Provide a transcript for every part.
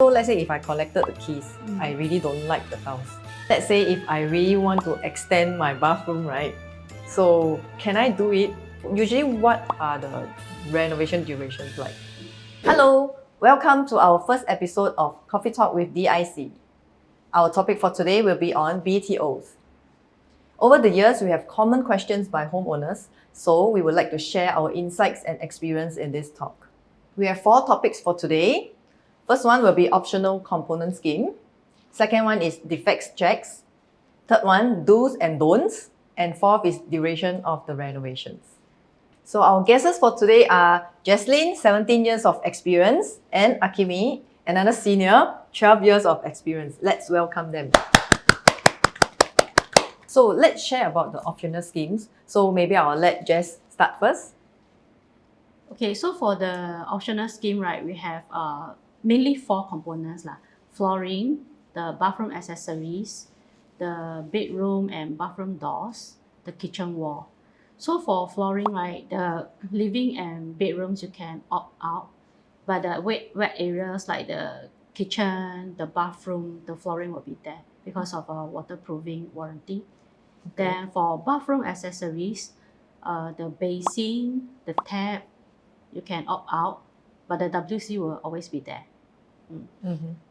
So let's say if I collected the keys, I really don't like the tiles. Let's say if I really want to extend my bathroom, right? So can I do it? Usually, what are the renovation durations like? Hello, welcome to our first episode of Coffee Talk with DIC. Our topic for today will be on BTOs. Over the years, we have common questions by homeowners, so we would like to share our insights and experience in this talk. We have 4 topics for today. First one will be optional component scheme. Second one is defects checks. Third one, do's and don'ts. And fourth is duration of the renovations. So our guests for today are Jesslyn, 17 years of experience, and Akimi, another senior, 12 years of experience. Let's welcome them. So let's share about the optional schemes. So maybe I'll let Jess start first. Okay, so for the optional scheme, right, we have mainly 4 components lah. Flooring, the bathroom accessories, the bedroom and bathroom doors, the kitchen wall. So for flooring, right, the living and bedrooms you can opt out, but the wet areas like the kitchen, the bathroom, the flooring will be there because of a waterproofing warranty. Okay. Then for bathroom accessories, the basin, the tap, you can opt out, but the WC will always be there.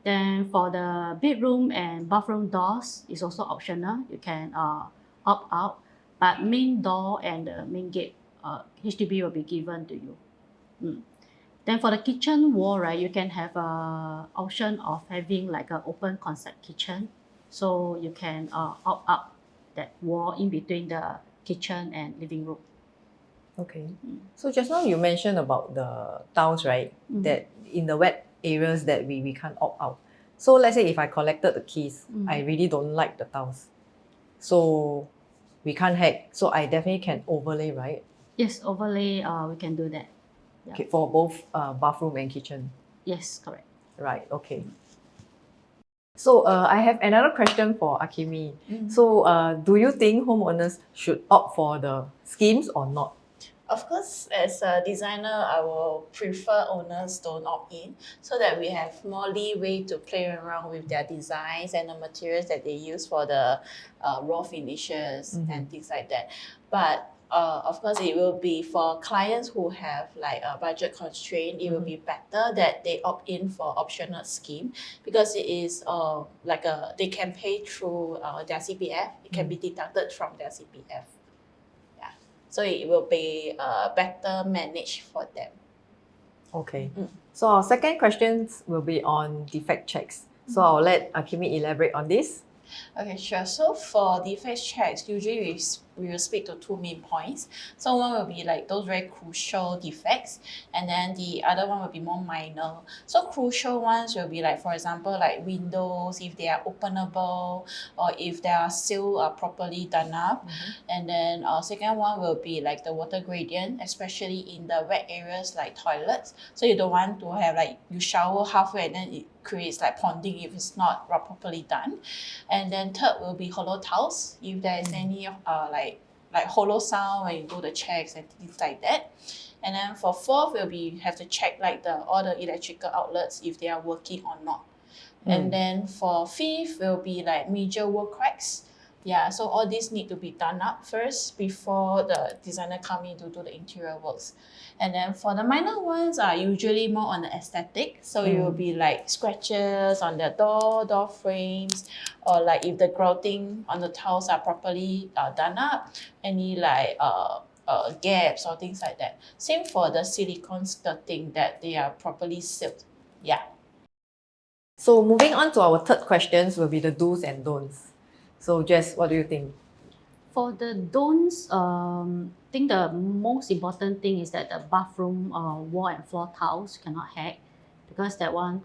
Then for the bedroom and bathroom doors, it's also optional. You can opt out, but main door and the main gate, HDB will be given to you. Then for the kitchen wall, right, you can have a option of having like an open concept kitchen. So you can opt out that wall in between the kitchen and living room. Okay. So just now you mentioned about the tiles, right? That in the wet areas that we can't opt out. So let's say if I collected the keys, I really don't like the tiles. So we can't hack. So I definitely can overlay, right? Yes, overlay, we can do that. Yeah. Okay, for both bathroom and kitchen. Yes, correct. Right, okay. So I have another question for Akimi. So do you think homeowners should opt for the schemes or not? Of course, as a designer, I will prefer owners don't opt in so that we have more leeway to play around with their designs and the materials that they use for the raw finishes and things like that. But of course, it will be for clients who have like a budget constraint, it will be better that they opt in for optional scheme because it is they can pay through their CPF. It can be deducted from their CPF. So it will be better managed for them. Okay. So our second questions will be on defect checks. So I'll let Akimi elaborate on this. Okay, sure. So for defect checks, usually we will speak to 2 main points. So one will be like those very crucial defects, and then the other one will be more minor. So crucial ones will be like, for example, like windows, if they are openable, or if they are still properly done up. And then second one will be like the water gradient, especially in the wet areas like toilets. So you don't want to have like you shower halfway and then it creates like ponding if it's not properly done. And then third will be hollow tiles, if there is any like hollow sound when you do the checks and things like that. And then for fourth will be you have to check like all the electrical outlets if they are working or not. And then for fifth will be like major wall cracks. Yeah, so all these need to be done up first before the designer come in to do the interior works. And then for the minor ones are usually more on the aesthetic. So it will be like scratches on the door frames, or like if the grouting on the tiles are properly done up, any like gaps or things like that. Same for the silicone skirting, that they are properly sealed. Yeah. So moving on to our third questions will be the do's and don'ts. So Jess, what do you think? For the don'ts, I think the most important thing is that the bathroom wall and floor tiles cannot hack, because that one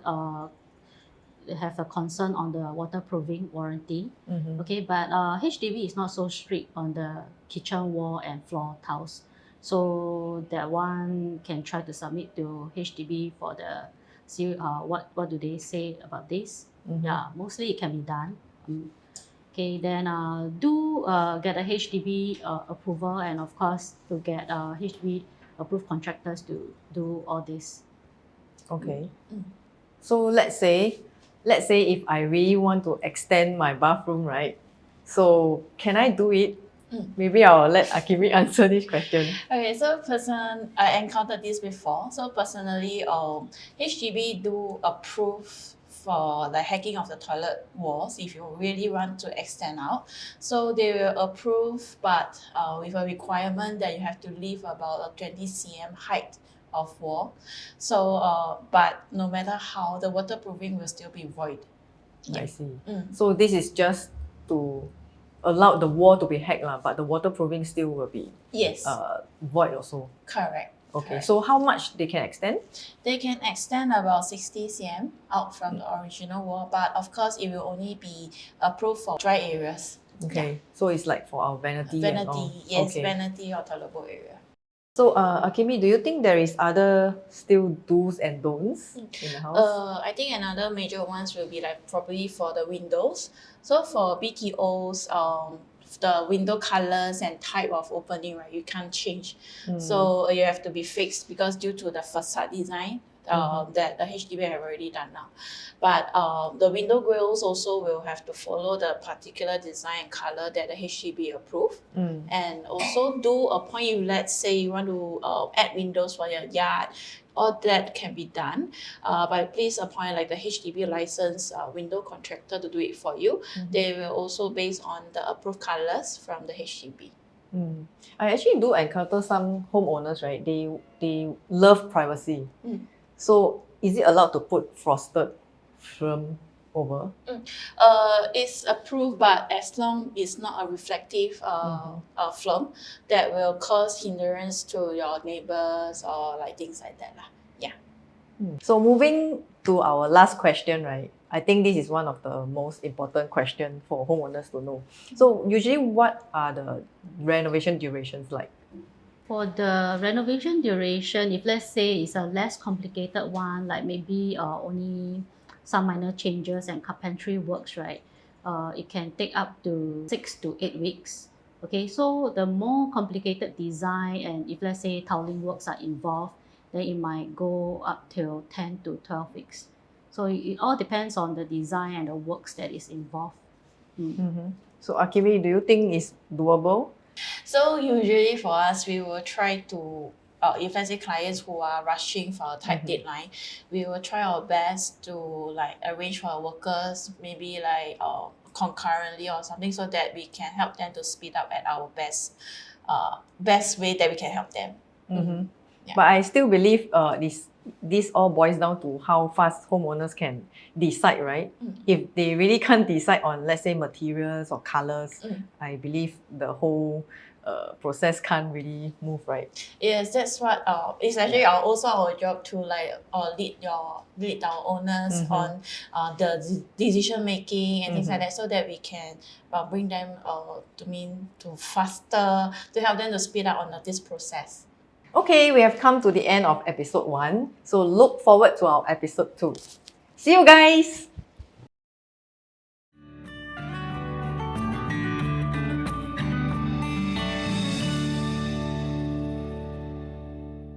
they have a concern on the waterproofing warranty. Okay, but HDB is not so strict on the kitchen wall and floor tiles. So that one can try to submit to HDB for the see what do they say about this. Yeah, mostly it can be done. Okay, then do get a HDB approval, and of course to get HDB approved contractors to do all this. Okay. So let's say if I really want to extend my bathroom, right? So can I do it? Maybe I'll let Akimi answer this question. Okay, so I encountered this before. So personally, HDB do approve for the hacking of the toilet walls if you really want to extend out. So they will approve, but with a requirement that you have to leave about a 20 cm height of wall. So, but no matter how, the waterproofing will still be void. I see. Mm. So this is just to allow the wall to be hacked, but the waterproofing still will be Yes, void also. correct. Okay, correct. so how much they can extend? They can extend about 60 cm out from the original wall, but of course it will only be approved for dry areas. Okay, so it's like for our vanity and all. Vanity, yes, Okay. vanity or toilet bowl area. So Akimi, do you think there is other still do's and don'ts in the house? I think another major ones will be like probably for the windows. So for BTOs, the window colors and type of opening, right, you can't change. So you have to be fixed because due to the facade design that the HDB have already done now. But the window grills also will have to follow the particular design and color that the HDB approve. And also do a point, if let's say you want to add windows for your yard, all that can be done. But please appoint like the HDB licensed window contractor to do it for you. They will also based on the approved colors from the HDB. I actually do encounter some homeowners, right? They love privacy. So is it allowed to put frosted film over? It's approved, but as long it's not a reflective film that will cause hindrance to your neighbors or like things like that lah. Yeah. So moving to our last question, right? I think this is one of the most important questions for homeowners to know. So usually what are the renovation durations like? For the renovation duration, if let's say it's a less complicated one, like maybe only some minor changes and carpentry works, right? It can take up to 6 to 8 weeks. Okay, so the more complicated design and if let's say tiling works are involved, then it might go up till 10 to 12 weeks. So it all depends on the design and the works that is involved. So Akimi, do you think it's doable? So usually for us, we will try to, if let's say clients who are rushing for a tight deadline, we will try our best to like arrange for our workers, maybe like concurrently or something, so that we can help them to speed up at our best way that we can help them. Yeah. But I still believe this all boils down to how fast homeowners can decide, right? If they really can't decide on, let's say, materials or colors, I believe the whole process can't really move, right? Yes, that's what it's actually also our job to like lead our owners on the decision making and things like that, so that we can bring them to faster, to help them to speed up on this process. Okay, we have come to the end of episode 1. So look forward to our episode 2. See you guys!